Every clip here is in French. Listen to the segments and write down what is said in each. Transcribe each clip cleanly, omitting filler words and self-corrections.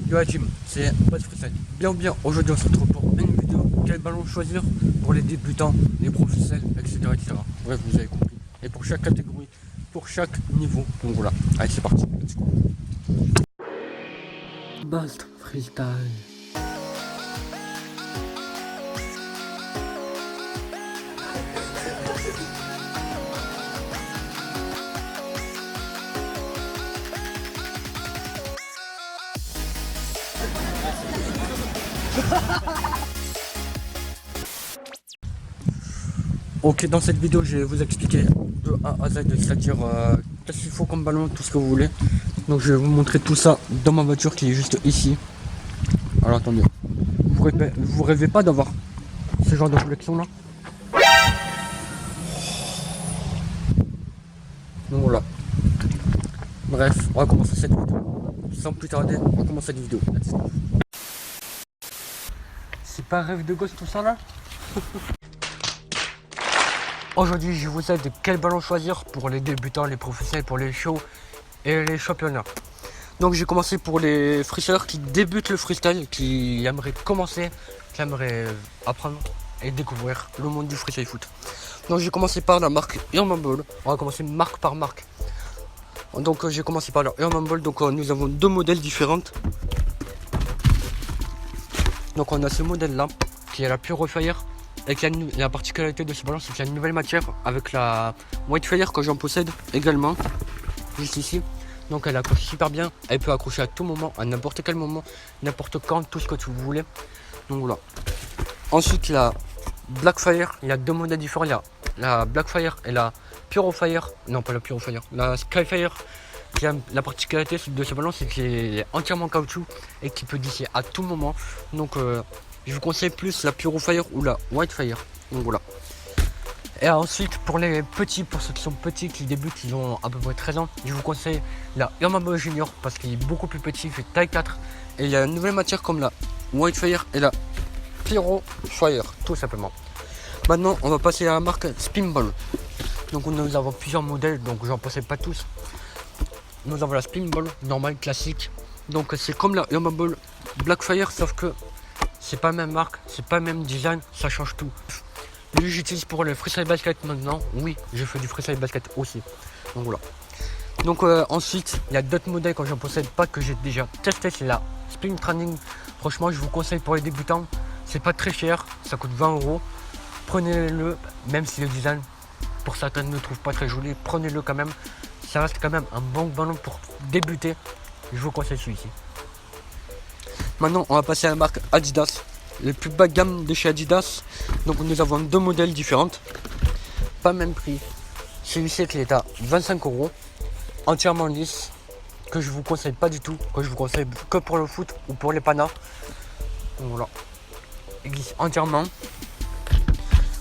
Yo la team, c'est Bad Freestyle. Bien, aujourd'hui on se retrouve pour une vidéo. Quel ballon choisir pour les débutants, les professionnels, etc. Bref, vous avez compris. Et pour chaque catégorie, pour chaque niveau. Donc voilà, allez c'est parti, let's go. Bad Freestyle. Ok, dans cette vidéo, je vais vous expliquer de A à Z, c'est-à-dire qu'est-ce qu'il faut comme ballon, tout ce que vous voulez. Donc je vais vous montrer tout ça dans ma voiture qui est juste ici. Alors attendez, vous rêvez pas d'avoir ce genre de collection là? Donc voilà. Bref, on va commencer cette vidéo. Sans plus tarder, on commence cette vidéo. C'est pas un rêve de gosse tout ça là? Aujourd'hui, je vous aide quel ballon choisir pour les débutants, les professionnels, pour les shows et les championnats. Donc j'ai commencé pour les freestylers qui débutent le freestyle, qui aimeraient commencer, qui aimeraient apprendre et découvrir le monde du freestyle foot. Donc j'ai commencé par la marque Urban Ball. On va commencer marque par marque. Donc j'ai commencé par la Urban Ball. Donc nous avons deux modèles différents. Donc on a ce modèle là qui est la Pure Fire. Et la particularité de ce ballon, c'est qu'il y a une nouvelle matière avec la White Fire que j'en possède également, juste ici. Donc elle accroche super bien, elle peut accrocher à tout moment, à n'importe quel moment, n'importe quand, tout ce que tu voulais. Donc voilà. Ensuite la Black Fire, il y a deux modèles différents, il y a la Black Fire et la Pure Fire, non pas la Pure Fire, la Sky Fire. La particularité de ce ballon, c'est qu'il est entièrement caoutchouc et qu'il peut glisser à tout moment. Donc je vous conseille plus la Pure Fire ou la White Fire. Donc voilà. Et ensuite pour les petits, pour ceux qui sont petits, qui débutent, ils ont à peu près 13 ans, je vous conseille la Urban Ball Junior parce qu'il est beaucoup plus petit, il fait taille 4. Et il y a une nouvelle matière comme la White Fire et la Pyro Fire, tout simplement. Maintenant on va passer à la marque Spin Ball. Donc nous avons plusieurs modèles, donc j'en possède pas tous. Nous avons la Spin Ball normale classique. Donc c'est comme la Urban Ball Black Fire, sauf que c'est pas la même marque, c'est pas le même design, ça change tout. Lui j'utilise pour le freestyle basket maintenant. Oui, je fais du freestyle basket aussi. Donc voilà. Donc ensuite, il y a d'autres modèles que j'en possède pas, que j'ai déjà testé, c'est la Spin Training. Franchement, je vous conseille pour les débutants. C'est pas très cher, ça coûte 20 €. Prenez-le, même si le design pour certains ne le trouvent pas très joli, prenez-le quand même. Ça reste quand même un bon ballon pour débuter. Je vous conseille celui-ci. Maintenant, on va passer à la marque Adidas. Les plus bas de gamme de chez Adidas. Donc nous avons deux modèles différents. Pas le même prix. Celui-ci qui est à 25 €. Entièrement lisse. Que je vous conseille pas du tout. Que je vous conseille que pour le foot ou pour les panas. Donc voilà. Il glisse entièrement.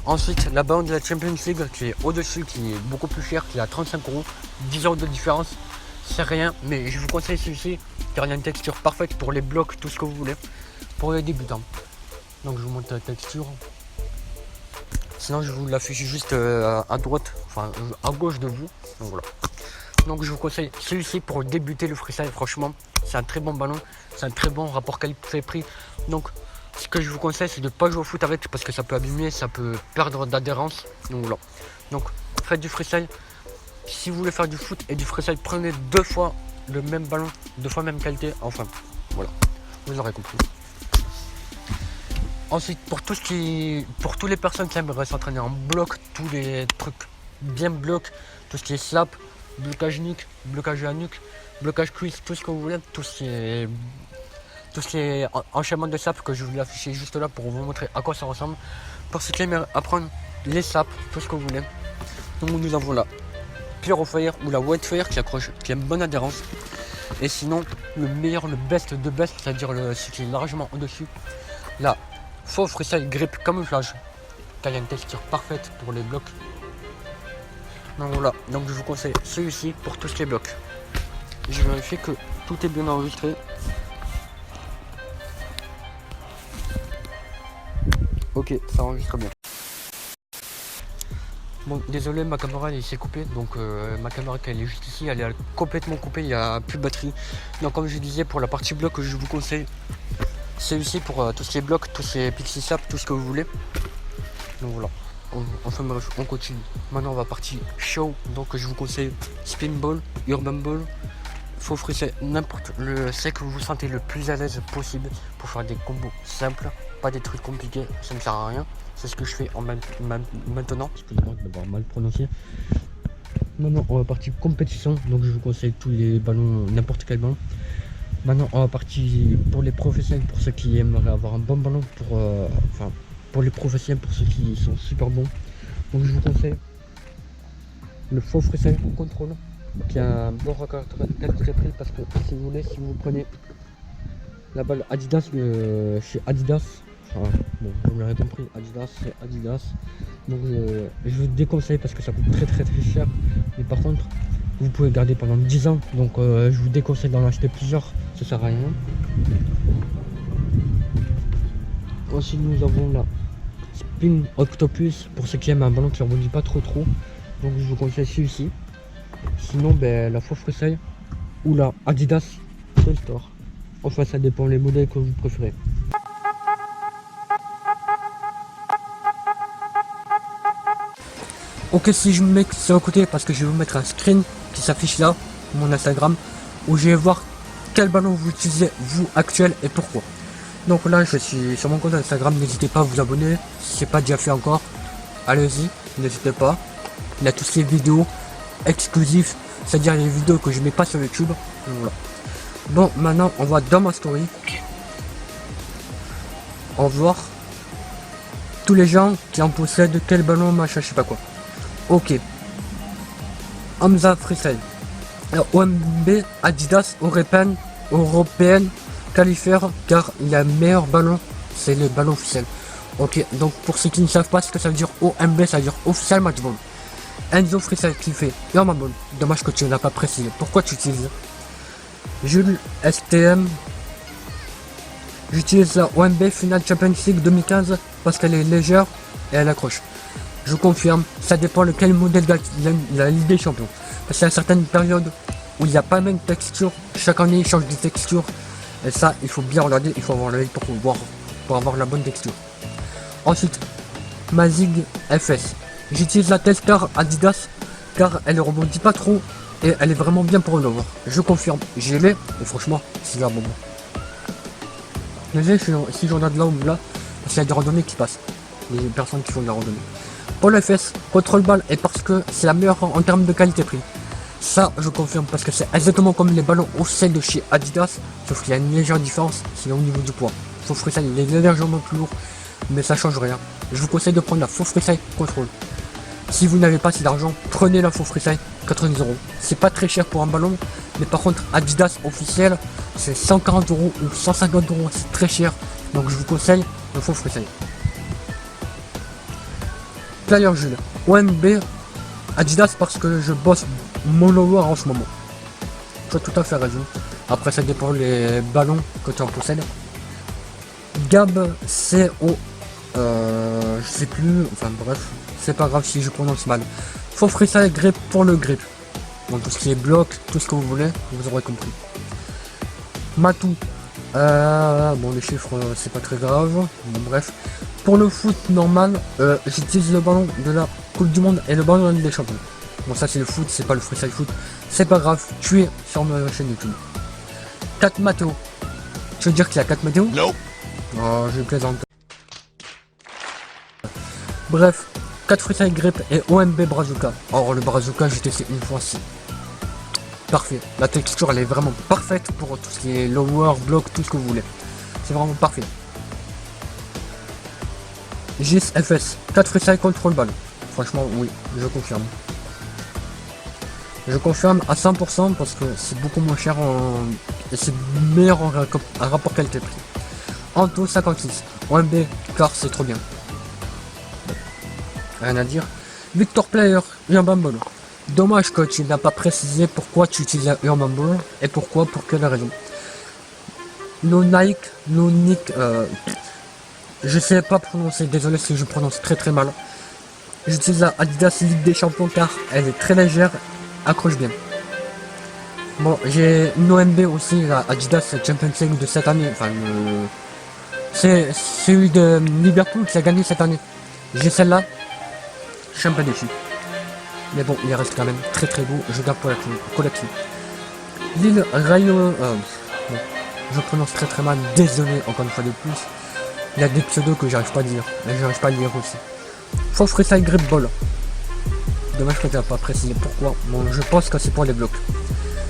Ensuite, la ballon de la Champions League qui est au-dessus, qui est beaucoup plus cher, qui est à 35 €. 10 € de différence. C'est rien. Mais je vous conseille celui-ci car il y a une texture parfaite pour les blocs, tout ce que vous voulez. Pour les débutants. Donc je vous montre la texture. Sinon je vous l'affiche juste à droite, enfin à gauche de vous. Donc voilà. Donc je vous conseille celui-ci pour débuter le freestyle. Franchement, c'est un très bon ballon, c'est un très bon rapport qualité-prix. Donc ce que je vous conseille, c'est de ne pas jouer au foot avec parce que ça peut abîmer, ça peut perdre d'adhérence. Donc voilà. Donc faites du freestyle. Si vous voulez faire du foot et du freestyle, prenez deux fois le même ballon, deux fois la même qualité. Enfin voilà, vous aurez compris. Ensuite, pour toutes les personnes qui aimeraient s'entraîner en bloc, tous les trucs bien bloc, tout ce qui est slap, blocage nuque, blocage à nuque, blocage cuisse, tout ce que vous voulez, tout ce qui est enchaînement de slap que je vais vous afficher juste là pour vous montrer à quoi ça ressemble. Pour ceux qui aimeraient apprendre les slaps, tout ce que vous voulez. Donc nous avons la Pure Fire ou la White Fire qui accroche, qui a une bonne adhérence. Et sinon, le meilleur, le best de best, c'est-à-dire ce qui est largement au-dessus, là. Faux freestyle grip camouflage, car il y a une texture parfaite pour les blocs. Donc voilà, donc je vous conseille celui-ci pour tous les blocs. Je vais vérifier que tout est bien enregistré. Ok, ça enregistre bien. Bon, désolé, ma caméra elle s'est coupée, donc ma caméra elle est juste ici, elle est complètement coupée, il n'y a plus de batterie. Donc comme je disais, pour la partie bloc, je vous conseille celui-ci pour tout ce qui est bloc, tout ce qui est pixie sap, tout ce que vous voulez. Donc voilà, enfin bref, on continue. Maintenant on va partir show, donc je vous conseille spin ball, urban ball, faux frisset, n'importe le c'est que vous vous sentez le plus à l'aise possible pour faire des combos simples, pas des trucs compliqués, ça ne sert à rien. C'est ce que je fais maintenant. Excusez-moi de l'avoir mal prononcé. Maintenant, on va partir compétition. Donc, je vous conseille tous les ballons, n'importe quel ballon. Maintenant, on va partir pour les professionnels, pour ceux qui aimeraient avoir un bon ballon. Pour les professionnels, pour ceux qui sont super bons. Donc, je vous conseille le faux freestyle contrôle, qui a un bon record très pris. Parce que si vous voulez, si vous prenez la balle Adidas chez Adidas. Enfin, bon, vous l'avez compris, Adidas, c'est Adidas. Donc je vous déconseille parce que ça coûte très cher. Mais par contre, vous pouvez garder pendant 10 ans. Donc je vous déconseille d'en acheter plusieurs, ça sert à rien. Ensuite, nous avons la Spin Octopus pour ceux qui aiment un ballon qui ne rebondit pas trop. Donc je vous conseille celui-ci. Sinon, ben, la faux freestyle ou la Adidas Store. Enfin, ça dépend les modèles que vous préférez. Ok, si je me mets sur le côté, parce que je vais vous mettre un screen qui s'affiche là, mon Instagram, où je vais voir quel ballon vous utilisez, vous, actuel, et pourquoi. Donc là, je suis sur mon compte Instagram, n'hésitez pas à vous abonner, si ce n'est pas déjà fait encore, allez-y, n'hésitez pas. Il y a toutes ces vidéos exclusives, c'est-à-dire les vidéos que je mets pas sur YouTube. Voilà. Bon, maintenant, on va dans ma story. On va voir tous les gens qui en possèdent, quel ballon, machin, je sais pas quoi. Ok. Hamza Freestyle. OMB, Adidas, européenne, qualifier, car le meilleur ballon, c'est le ballon officiel. Ok, donc pour ceux qui ne savent pas ce que ça veut dire OMB, ça veut dire official match ball. Enzo Freestyle qui fait Urban Ball. Dommage que tu n'as pas précisé. Pourquoi tu utilises Jules STM. J'utilise la OMB Final Champions League 2015 parce qu'elle est légère et elle accroche. Je confirme, ça dépend de quel modèle de la Ligue des Champions. Parce qu'il y a certaines périodes où il n'y a pas la même texture. Chaque année, il change de texture. Et ça, il faut bien regarder, il faut avoir l'œil pour avoir la bonne texture. Ensuite, Mazig FS. J'utilise la Telstar Adidas car elle ne rebondit pas trop et elle est vraiment bien pour le voir. Je confirme, j'ai l'ai et franchement, c'est un moment. Désolé si j'en ai de là ou de là, parce qu'il y a des randonnées qui passent. Les personnes qui font de la randonnée. Pour le FS, contrôle balle et parce que c'est la meilleure en termes de qualité-prix. Ça, je confirme parce que c'est exactement comme les ballons officiels de chez Adidas, sauf qu'il y a une légère différence, c'est au niveau du poids. Faux freestyle, il est légèrement plus lourd, mais ça change rien. Je vous conseille de prendre la faux freestyle contrôle. Si vous n'avez pas assez d'argent, prenez la faux freestyle, 90 €. C'est pas très cher pour un ballon, mais par contre Adidas officiel, c'est 140 € ou 150 €, c'est très cher. Donc je vous conseille le faux freestyle. Player Jules, OMB, Adidas parce que je bosse mon lower en ce moment. Tu as tout à fait raison. Après ça dépend les ballons que tu en possèdes. Gab CO, je sais plus, enfin bref, c'est pas grave si je prononce mal. Faux freestyle grip pour le grip. Donc tout ce qui est bloc, tout ce que vous voulez, vous aurez compris. Matou. Bon les chiffres c'est pas très grave. Bon, bref. Pour le foot normal, j'utilise le ballon de la Coupe du Monde et le ballon de la Ligue des Champions. Bon ça c'est le foot, c'est pas le freestyle foot. C'est pas grave, tu es sur ma chaîne YouTube. 4 Mathéo. Tu veux dire qu'il y a 4 Mathéo? Non. Oh, je plaisante. Bref, 4 freestyle grip et OMB Brazuca. Or le Brazuca j'ai testé une fois, c'est parfait. La texture elle est vraiment parfaite pour tout ce qui est lower, block, tout ce que vous voulez. C'est vraiment parfait. GIS FS, 4 freestyle control ball. Franchement oui, je confirme. Je confirme à 100% parce que c'est beaucoup moins cher et c'est meilleur en rapport qualité-prix. Anto 56, OMB car c'est trop bien. Rien à dire. Victor Player, Urban Ball. Dommage que tu n'as pas précisé pourquoi tu utilises Urban Ball et pourquoi, pour quelle raison. No Nick, je sais pas prononcer, désolé si je prononce très mal. J'utilise la Adidas Ligue des Champions car elle est très légère, accroche bien. Bon, j'ai une OMB aussi, la Adidas Champions League de cette année. Enfin, c'est celui de Liverpool qui a gagné cette année. J'ai celle-là, je suis un peu déçu. Mais bon, il reste quand même très très beau, je garde pour la collection. L'île Rayo... bon, je prononce très très mal, désolé encore une fois de plus. Il y a des pseudos que j'arrive pas à dire, mais j'arrive pas à lire aussi. Faux Freestyle Grip Ball. Dommage que tu n'as pas précisé pourquoi. Bon, je pense que c'est pour les blocs.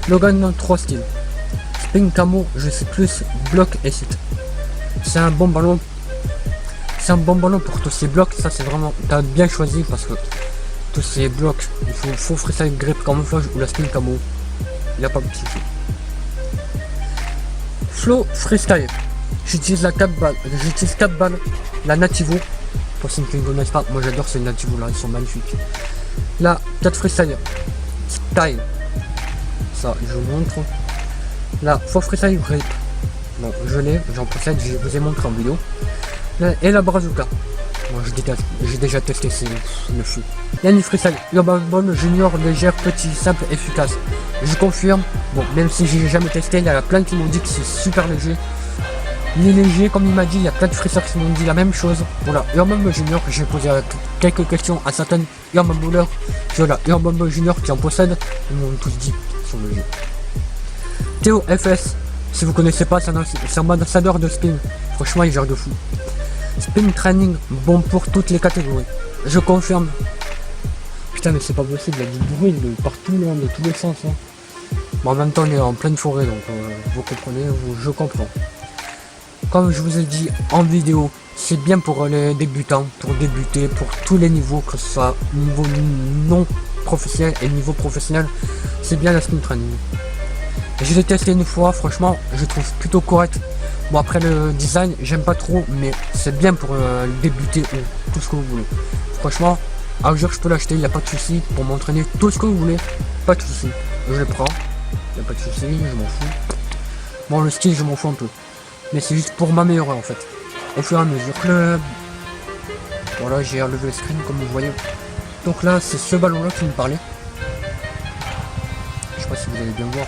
Logan 3 styles. Spin Camo, je sais plus, bloc et site. C'est un bon ballon. C'est un bon ballon pour tous ces blocs. Ça, c'est vraiment. T'as bien choisi parce que tous ces blocs, il faut faux freestyle grip camouflage ou la spin camo. Il n'y a pas de souci. Flow freestyle. J'utilise la 4 balles. J'utilise 4 balles. La Nativo. Pour ceux qui ne connaissent pas, moi j'adore ces Nativo là, ils sont magnifiques. La 4 freestyle. Style. Ça, je vous montre. La faux freestyle grip. Bon, je l'ai, j'en possède, je vous ai montré en vidéo. Et la bazooka. Bon, je déteste, j'ai déjà testé, c'est le fou. Yanni Freestyle, Urban Ball Junior, légère, petit, simple, efficace. Je confirme, bon, même si j'ai jamais testé, il y a plein qui m'ont dit que c'est super léger. Il est léger, comme il m'a dit, il y a plein de freestylers qui m'ont dit la même chose. Voilà, Urban Ball Junior, j'ai posé quelques questions à certaines Urban Ballers. Voilà, Urban Ball Junior qui en possède, ils m'ont tous dit qu'ils sont légers. Théo FS, si vous connaissez pas, c'est un ambassadeur de spin. Franchement, il gère de fou. Spin training, bon pour toutes les catégories. Je confirme. Putain, mais c'est pas possible, il y a du bruit de partout, là, de tous les sens. Hein. Bon, en même temps, on est en pleine forêt, donc vous comprenez, je comprends. Comme je vous ai dit en vidéo, c'est bien pour les débutants, pour débuter, pour tous les niveaux, que ce soit niveau non professionnel et niveau professionnel. C'est bien la spin training. Je l'ai testé une fois, franchement, je trouve plutôt correct. Bon, après le design, j'aime pas trop, mais c'est bien pour débuter ou tout ce que vous voulez. Franchement, à jour, je peux l'acheter, il n'y a pas de souci. Pour m'entraîner tout ce que vous voulez, pas de souci. Je le prends, il n'y a pas de souci, je m'en fous. Bon, le style, je m'en fous un peu. Mais c'est juste pour m'améliorer en fait. Au fur et à mesure. Club. Voilà, j'ai relevé le screen comme vous voyez. Donc là, c'est ce ballon là qui me parlait. Je sais pas si vous allez bien voir.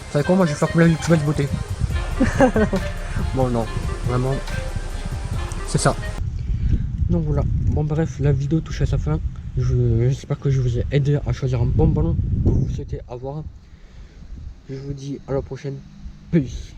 Vous savez quoi, moi je vais faire comme la youtubeuse beauté. Bon non, vraiment. C'est ça. Donc voilà. Bon bref, la vidéo touche à sa fin. J'espère que je vous ai aidé à choisir un bon ballon que vous souhaitez avoir. Je vous dis à la prochaine. Peace.